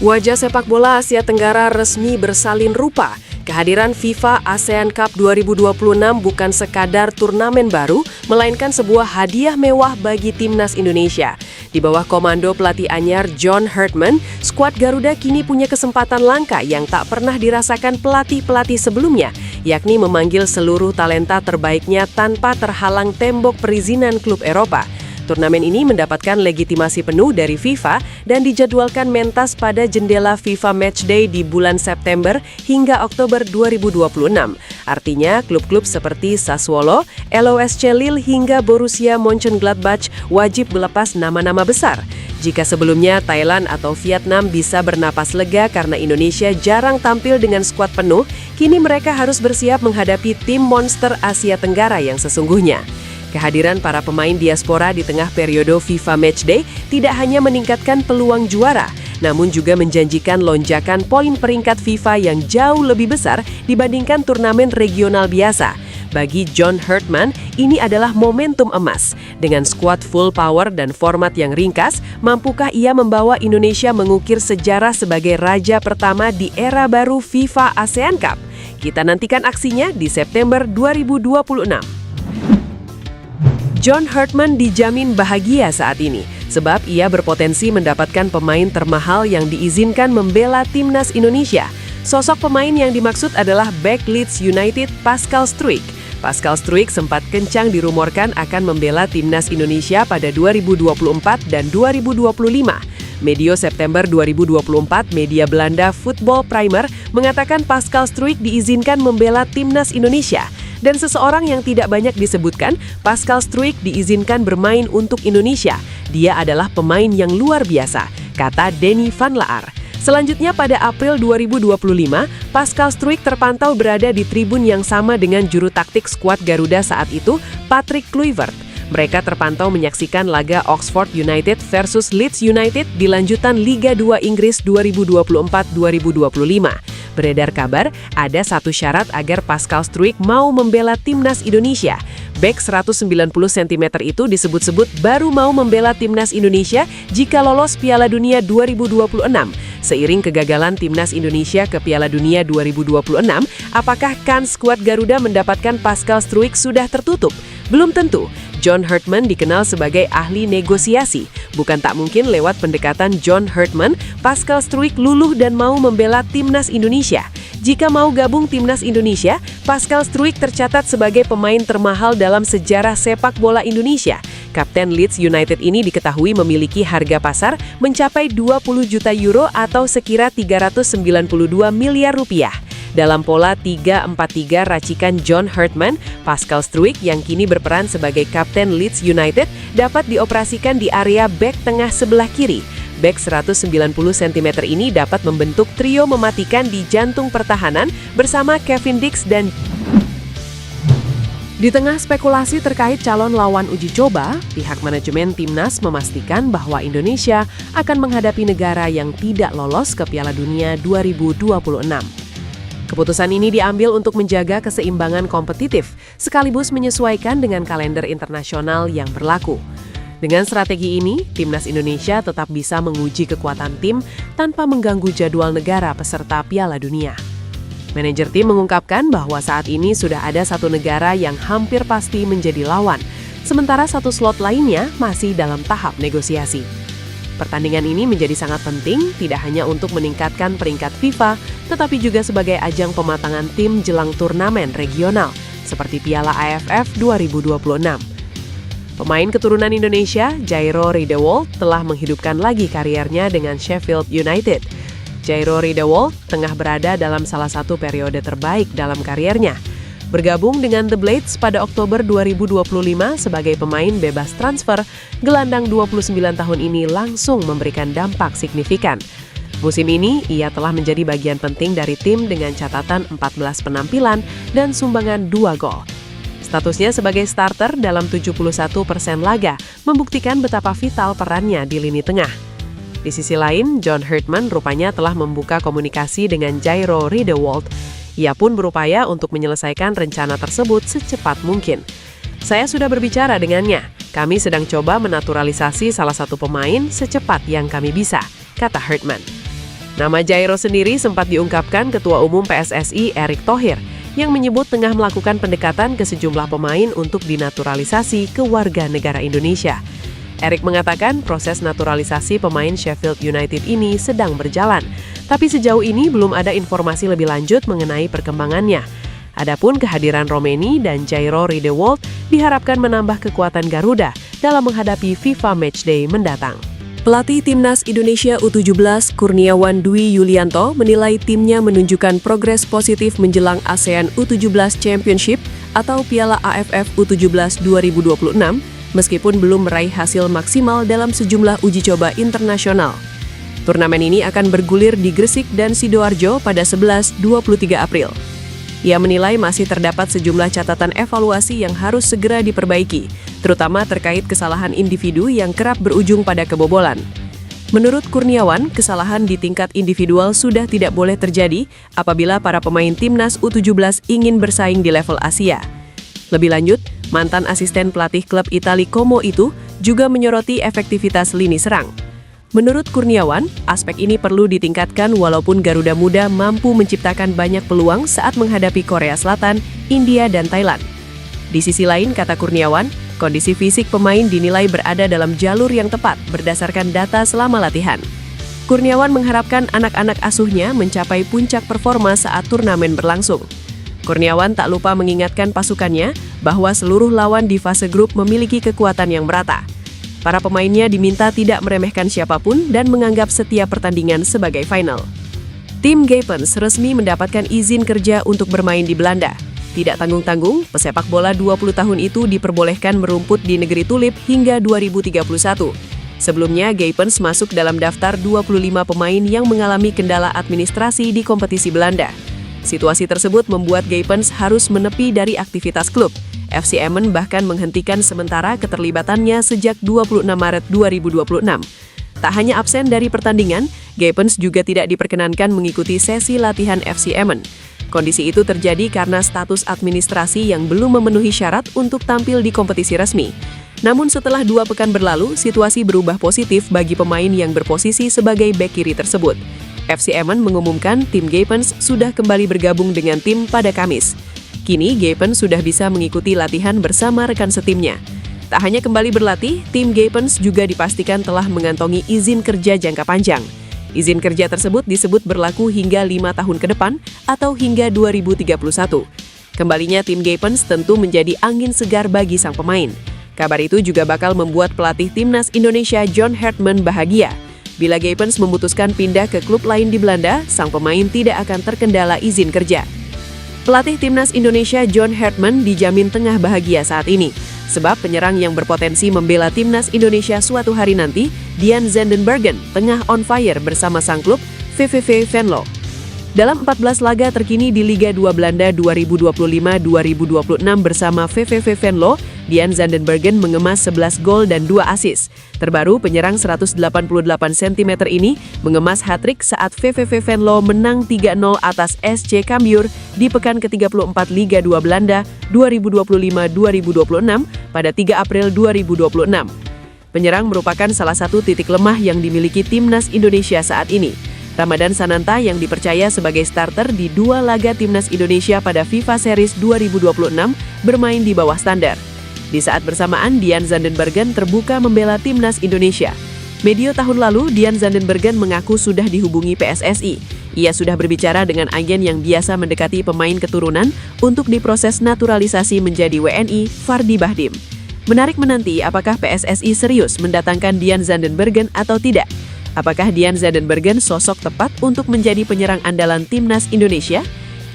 Wajah sepak bola Asia Tenggara resmi bersalin rupa. Kehadiran FIFA ASEAN Cup 2026 bukan sekadar turnamen baru, melainkan sebuah hadiah mewah bagi timnas Indonesia. Di bawah komando pelatih anyar John Herdman, skuad Garuda kini punya kesempatan langka yang tak pernah dirasakan pelatih-pelatih sebelumnya, yakni memanggil seluruh talenta terbaiknya tanpa terhalang tembok perizinan klub Eropa. Turnamen ini mendapatkan legitimasi penuh dari FIFA dan dijadwalkan mentas pada jendela FIFA Matchday di bulan September hingga Oktober 2026. Artinya, klub-klub seperti Sassuolo, LOSC Lille hingga Borussia Mönchengladbach wajib melepas nama-nama besar. Jika sebelumnya Thailand atau Vietnam bisa bernapas lega karena Indonesia jarang tampil dengan skuad penuh, kini mereka harus bersiap menghadapi tim monster Asia Tenggara yang sesungguhnya. Kehadiran para pemain diaspora di tengah periode FIFA Matchday tidak hanya meningkatkan peluang juara, namun juga menjanjikan lonjakan poin peringkat FIFA yang jauh lebih besar dibandingkan turnamen regional biasa. Bagi John Herdman, ini adalah momentum emas. Dengan skuad full power dan format yang ringkas, mampukah ia membawa Indonesia mengukir sejarah sebagai raja pertama di era baru FIFA ASEAN Cup? Kita nantikan aksinya di September 2026. John Herdman dijamin bahagia saat ini, sebab ia berpotensi mendapatkan pemain termahal yang diizinkan membela timnas Indonesia. Sosok pemain yang dimaksud adalah bek Leeds United Pascal Struijk. Pascal Struijk sempat kencang dirumorkan akan membela timnas Indonesia pada 2024 dan 2025. Medio September 2024, media Belanda Football Primer mengatakan Pascal Struijk diizinkan membela timnas Indonesia. Dan seseorang yang tidak banyak disebutkan, Pascal Struijk diizinkan bermain untuk Indonesia. Dia adalah pemain yang luar biasa, kata Denny van Laar. Selanjutnya pada April 2025, Pascal Struijk terpantau berada di tribun yang sama dengan juru taktik skuad Garuda saat itu, Patrick Kluivert. Mereka terpantau menyaksikan laga Oxford United versus Leeds United di lanjutan Liga 2 Inggris 2024-2025. Beredar kabar, ada satu syarat agar Pascal Struijk mau membela timnas Indonesia. Bek 190 cm itu disebut-sebut baru mau membela timnas Indonesia jika lolos Piala Dunia 2026. Seiring kegagalan timnas Indonesia ke Piala Dunia 2026, apakah kans skuad Garuda mendapatkan Pascal Struijk sudah tertutup? Belum tentu. John Herdman dikenal sebagai ahli negosiasi. Bukan tak mungkin lewat pendekatan John Herdman, Pascal Struijk luluh dan mau membela timnas Indonesia. Jika mau gabung timnas Indonesia, Pascal Struijk tercatat sebagai pemain termahal dalam sejarah sepak bola Indonesia. Kapten Leeds United ini diketahui memiliki harga pasar mencapai 20 juta euro atau sekira 392 miliar rupiah. Dalam pola 3-4-3 racikan John Herdman, Pascal Struijk yang kini berperan sebagai kapten Leeds United dapat dioperasikan di area bek tengah sebelah kiri. Bek 190 cm ini dapat membentuk trio mematikan di jantung pertahanan bersama Kevin Dix dan... Di tengah spekulasi terkait calon lawan uji coba, pihak manajemen timnas memastikan bahwa Indonesia akan menghadapi negara yang tidak lolos ke Piala Dunia 2026. Keputusan ini diambil untuk menjaga keseimbangan kompetitif, sekaligus menyesuaikan dengan kalender internasional yang berlaku. Dengan strategi ini, timnas Indonesia tetap bisa menguji kekuatan tim tanpa mengganggu jadwal negara peserta Piala Dunia. Manajer tim mengungkapkan bahwa saat ini sudah ada satu negara yang hampir pasti menjadi lawan, sementara satu slot lainnya masih dalam tahap negosiasi. Pertandingan ini menjadi sangat penting tidak hanya untuk meningkatkan peringkat FIFA, tetapi juga sebagai ajang pematangan tim jelang turnamen regional, seperti Piala AFF 2026. Pemain keturunan Indonesia, Jairo Riedewald, telah menghidupkan lagi kariernya dengan Sheffield United. Jairo Riedewald tengah berada dalam salah satu periode terbaik dalam kariernya. Bergabung dengan The Blades pada Oktober 2025 sebagai pemain bebas transfer, gelandang 29 tahun ini langsung memberikan dampak signifikan. Musim ini, ia telah menjadi bagian penting dari tim dengan catatan 14 penampilan dan sumbangan 2 gol. Statusnya sebagai starter dalam 71% laga membuktikan betapa vital perannya di lini tengah. Di sisi lain, John Herdman rupanya telah membuka komunikasi dengan Jairo Riedewald. Ia pun berupaya untuk menyelesaikan rencana tersebut secepat mungkin. Saya sudah berbicara dengannya. Kami sedang coba menaturalisasi salah satu pemain secepat yang kami bisa, kata Herdman. Nama Jairo sendiri sempat diungkapkan Ketua Umum PSSI Erick Thohir yang menyebut tengah melakukan pendekatan ke sejumlah pemain untuk dinaturalisasi ke warga negara Indonesia. Erick mengatakan proses naturalisasi pemain Sheffield United ini sedang berjalan, tapi sejauh ini belum ada informasi lebih lanjut mengenai perkembangannya. Adapun kehadiran Romeni dan Jairo Riedewald diharapkan menambah kekuatan Garuda dalam menghadapi FIFA Matchday mendatang. Pelatih Timnas Indonesia U17 Kurniawan Dwi Yulianto menilai timnya menunjukkan progres positif menjelang ASEAN U17 Championship atau Piala AFF U17 2026 meskipun belum meraih hasil maksimal dalam sejumlah uji coba internasional. Turnamen ini akan bergulir di Gresik dan Sidoarjo pada 11-23 April. Ia menilai masih terdapat sejumlah catatan evaluasi yang harus segera diperbaiki, terutama terkait kesalahan individu yang kerap berujung pada kebobolan. Menurut Kurniawan, kesalahan di tingkat individual sudah tidak boleh terjadi apabila para pemain Timnas U17 ingin bersaing di level Asia. Lebih lanjut, mantan asisten pelatih klub Italia Como itu juga menyoroti efektivitas lini serang. Menurut Kurniawan, aspek ini perlu ditingkatkan walaupun Garuda Muda mampu menciptakan banyak peluang saat menghadapi Korea Selatan, India, dan Thailand. Di sisi lain, kata Kurniawan, kondisi fisik pemain dinilai berada dalam jalur yang tepat berdasarkan data selama latihan. Kurniawan mengharapkan anak-anak asuhnya mencapai puncak performa saat turnamen berlangsung. Kurniawan tak lupa mengingatkan pasukannya bahwa seluruh lawan di fase grup memiliki kekuatan yang merata. Para pemainnya diminta tidak meremehkan siapapun dan menganggap setiap pertandingan sebagai final. Tim Gapens resmi mendapatkan izin kerja untuk bermain di Belanda. Tidak tanggung-tanggung, pesepak bola 20 tahun itu diperbolehkan merumput di negeri tulip hingga 2031. Sebelumnya, Gapens masuk dalam daftar 25 pemain yang mengalami kendala administrasi di kompetisi Belanda. Situasi tersebut membuat Gapens harus menepi dari aktivitas klub. FC Emmen bahkan menghentikan sementara keterlibatannya sejak 26 Maret 2026. Tak hanya absen dari pertandingan, Gapens juga tidak diperkenankan mengikuti sesi latihan FC Emmen. Kondisi itu terjadi karena status administrasi yang belum memenuhi syarat untuk tampil di kompetisi resmi. Namun setelah 2 pekan berlalu, situasi berubah positif bagi pemain yang berposisi sebagai bek kiri tersebut. FC Emmen mengumumkan tim Gapens sudah kembali bergabung dengan tim pada Kamis. Kini, Gapens sudah bisa mengikuti latihan bersama rekan setimnya. Tak hanya kembali berlatih, tim Gapens juga dipastikan telah mengantongi izin kerja jangka panjang. Izin kerja tersebut disebut berlaku hingga 5 tahun ke depan atau hingga 2031. Kembalinya tim Gapens tentu menjadi angin segar bagi sang pemain. Kabar itu juga bakal membuat pelatih Timnas Indonesia John Hartman bahagia. Bila Gapens memutuskan pindah ke klub lain di Belanda, sang pemain tidak akan terkendala izin kerja. Pelatih Timnas Indonesia John Hartman dijamin tengah bahagia saat ini, sebab penyerang yang berpotensi membela Timnas Indonesia suatu hari nanti, Dian Zandenbergen, tengah on fire bersama sang klub VVV Venlo. Dalam 14 laga terkini di Liga 2 Belanda 2025-2026 bersama VVV Venlo, Dian Zandenbergen mengemas 11 gol dan 2 assist. Terbaru, penyerang 188 cm ini mengemas hat-trick saat VVV Venlo menang 3-0 atas SC Cambuur di pekan ke-34 Liga 2 Belanda 2025-2026 pada 3 April 2026. Penyerang merupakan salah satu titik lemah yang dimiliki Timnas Indonesia saat ini. Ramadan Sananta yang dipercaya sebagai starter di 2 laga Timnas Indonesia pada FIFA Series 2026 bermain di bawah standar. Di saat bersamaan, Dian Zandenbergen terbuka membela Timnas Indonesia. Medio tahun lalu, Dian Zandenbergen mengaku sudah dihubungi PSSI. Ia sudah berbicara dengan agen yang biasa mendekati pemain keturunan untuk diproses naturalisasi menjadi WNI, Fardi Bahdim. Menarik menanti apakah PSSI serius mendatangkan Dian Zandenbergen atau tidak. Apakah Dian Zandenbergen sosok tepat untuk menjadi penyerang andalan Timnas Indonesia?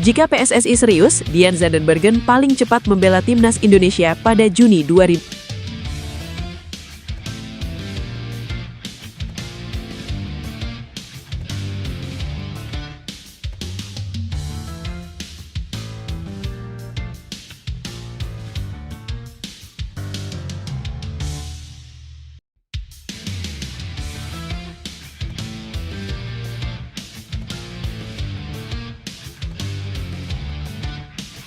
Jika PSSI serius, Dian Zandenbergen paling cepat membela Timnas Indonesia pada Juni 2000.